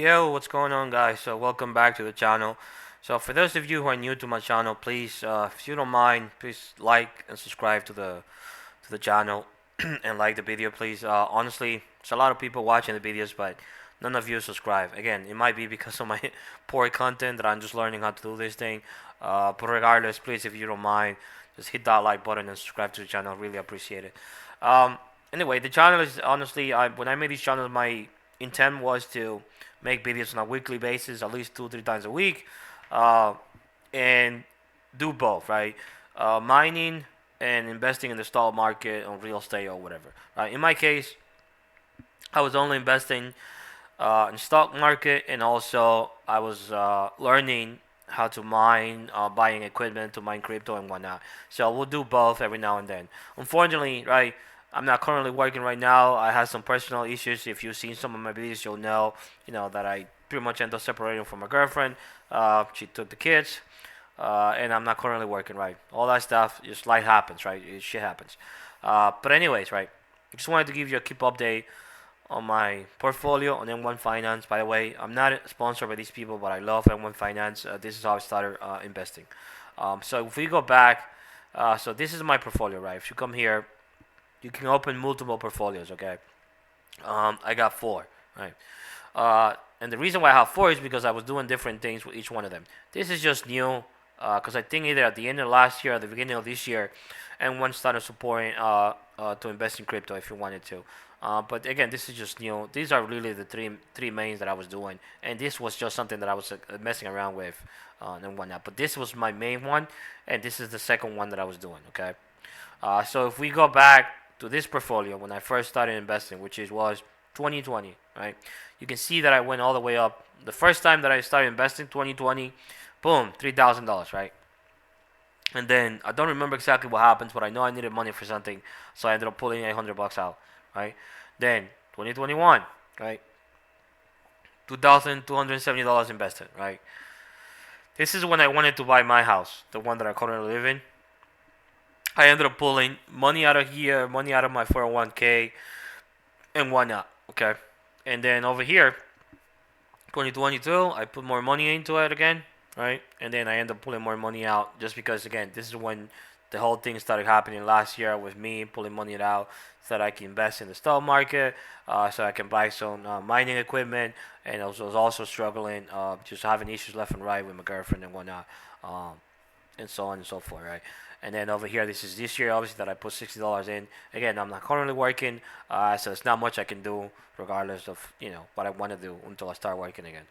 Yo, what's going on, guys? So welcome back to the channel. So for those of you who are new to my channel, please, if you don't mind, please like and subscribe to the channel and like the video, please. Honestly, there's a lot of people watching the videos, but none of you subscribe. Again, it might be because of my poor content that I'm just learning how to do this thing. But regardless, please, if you don't mind, just hit that like button and subscribe to the channel. Really appreciate it. Um, anyway, the channel is honestly, when I made this channel, my intent was to make videos on a weekly basis, at least 2 3 times a week, uh, and do both, right? Mining and investing in the stock market on real estate or whatever. Right? In my case, I was only investing in stock market, and also I was learning how to mine, buying equipment to mine crypto and whatnot. So we'll do both every now and then. Unfortunately, right, I'm not currently working right now. I had some personal issues. If you've seen some of my videos, you'll know, that I pretty much ended up separating from my girlfriend. She took the kids, and I'm not currently working, right? All that stuff, just life happens, right? Shit happens. But anyways, right, I just wanted to give you a keep update on my portfolio on M1 Finance. By the way, I'm not sponsored by these people, but I love M1 Finance. This is how I started investing. So if we go back, so this is my portfolio, right? If you come here, you can open multiple portfolios, okay? I got four, right? And the reason why I have four is because I was doing different things with each one of them. This is just new, because I think either at the end of last year or the beginning of this year, M1 started supporting to invest in crypto if you wanted to. But again, this is just new. These are really the three mains that I was doing, and this was just something that I was messing around with and whatnot. But this was my main one, and this is the second one that I was doing. Okay, so if we go back to this portfolio when I first started investing, which was 2020, right? You can see that I went all the way up. The first time that I started investing, 2020, boom, $3,000, right? And then I don't remember exactly what happens, but I know I needed money for something, so I ended up pulling $800 out, right? Then 2021, right? $2,270 invested, right? This is when I wanted to buy my house, the one that I currently live in. I ended up pulling money out of here, money out of my 401k, and whatnot, okay? And then over here, 2022, I put more money into it again, right? And then I end up pulling more money out just because, again, this is when the whole thing started happening last year with me pulling money out so that I can invest in the stock market, so I can buy some mining equipment. And I was also struggling, just having issues left and right with my girlfriend and whatnot, um, and so on and so forth, right? And then over here, this is this year, obviously, that I put $60 in. Again, I'm not currently working, so it's not much I can do, regardless of what I want to do until I start working again.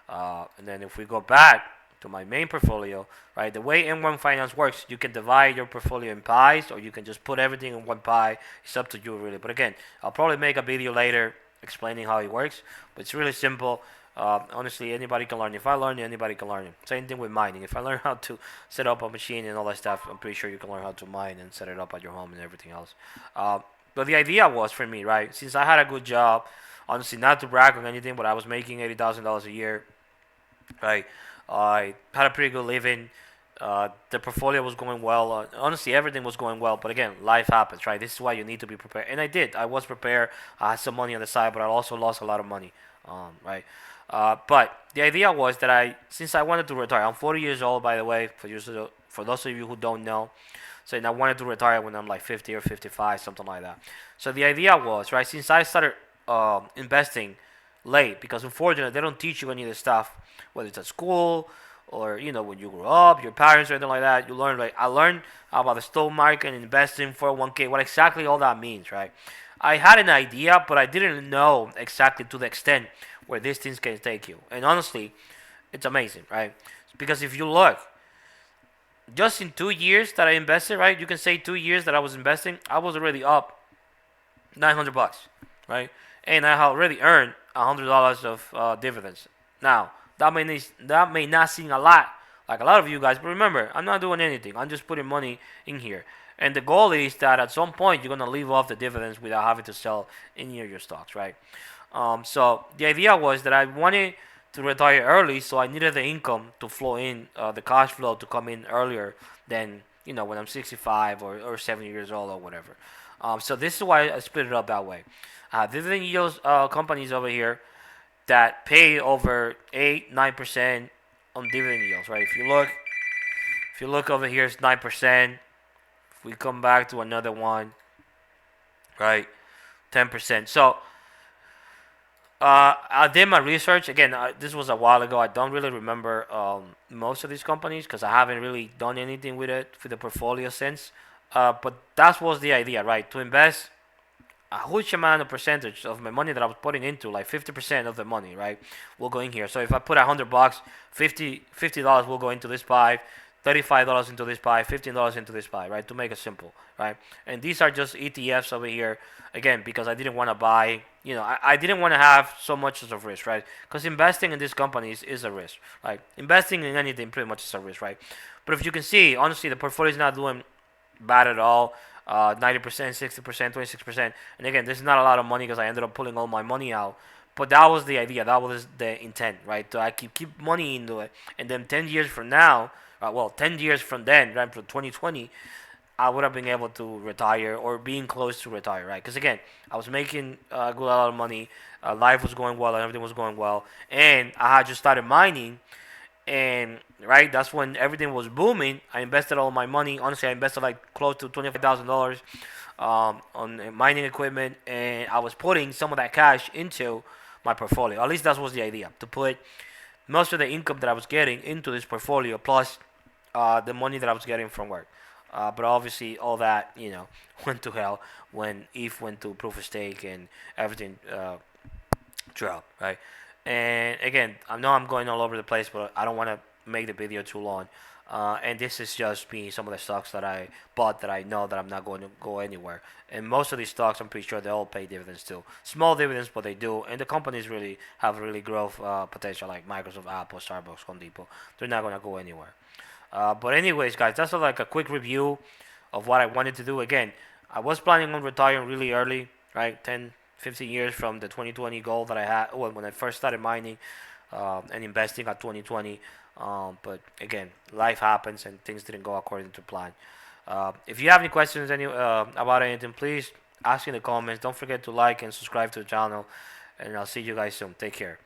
And then if we go back to my main portfolio, right, the way M1 Finance works, you can divide your portfolio in pies, or you can just put everything in one pie. It's up to you, really. But again, I'll probably make a video later explaining how it works. But it's really simple. Honestly, anybody can learn. If I learn, anybody can learn. Same thing with mining. If I learn how to set up a machine and all that stuff, I'm pretty sure you can learn how to mine and set it up at your home and everything else. But the idea was for me, right? Since I had a good job, honestly, not to brag on anything, but I was making $80,000 a year, right? I had a pretty good living. The portfolio was going well. Honestly, everything was going well. But again, life happens, right? This is why you need to be prepared. And I did. I was prepared. I had some money on the side, but I also lost a lot of money, right? But the idea was that since I wanted to retire, I'm 40 years old, by the way, for those of you who don't know. So I wanted to retire when I'm like 50 or 55, something like that. So the idea was, right, since I started investing late, because unfortunately they don't teach you any of this stuff, whether it's at school or when you grow up, your parents or anything like that. You learn, like I learned about the stock market and investing 401k, what exactly all that means, right? I had an idea, but I didn't know exactly to the extent where these things can take you. And honestly, it's amazing, right? Because if you look, just in 2 years that I invested, right? You can say 2 years that I was investing, I was already up $900, right? And I had already earned $100 of dividends. Now that may not seem a lot, like a lot of you guys, but remember, I'm not doing anything. I'm just putting money in here. And the goal is that at some point you're gonna leave off the dividends without having to sell any of your stocks, right? So the idea was that I wanted to retire early, so I needed the income to flow in, the cash flow to come in earlier than when I'm 65 or 70 years old or whatever. So this is why I split it up that way. Dividend yield companies over here, that pay over 8-9% on dividend yields, right? If you look over here, it's 9%. If we come back to another one, right, 10%. So I did my research again. This was a while ago. I don't really remember most of these companies because I haven't really done anything with it for the portfolio since. But that was the idea, right? To invest a huge amount of percentage of my money that I was putting into, like 50% of the money, right, will go in here. So if I put $100, $50 will go into this pie, $35 into this pie, $15 into this pie, right? To make it simple, right? And these are just ETFs over here, again, because I didn't want to buy, I didn't want to have so much as a risk, right? Because investing in these companies is a risk, right? Investing in anything pretty much is a risk, right? But if you can see, honestly, the portfolio is not doing bad at all. 90%, 60%, 26%. And again, this is not a lot of money because I ended up pulling all my money out. But that was the idea. That was the intent, right? So I keep money into it, and then 10 years from now, 10 years from then, right, from 2020, I would have been able to retire or being close to retire, right? Because again, I was making a good lot of money, life was going well, and everything was going well, and I had just started mining, and right, that's when everything was booming. I invested all my money. Honestly, I invested like close to $25,000 on mining equipment, and I was putting some of that cash into my portfolio. At least that was the idea, to put most of the income that I was getting into this portfolio, plus the money that I was getting from work. But obviously, all that went to hell when ETH went to proof of stake and everything dropped, right? And again, I know I'm going all over the place, but I don't want to make the video too long. And this is just me, some of the stocks that I bought that I know that I'm not going to go anywhere. And most of these stocks, I'm pretty sure they all pay dividends too. Small dividends, but they do. And the companies really have really growth potential, like Microsoft, Apple, Starbucks, Home Depot. They're not going to go anywhere. But anyways, guys, that's like a quick review of what I wanted to do. Again, I was planning on retiring really early, right? 10, 15 years from the 2020 goal that I had when I first started mining and investing at 2020. But again, life happens and things didn't go according to plan. If you have any questions about anything, please ask in the comments. Don't forget to like and subscribe to the channel. And I'll see you guys soon. Take care.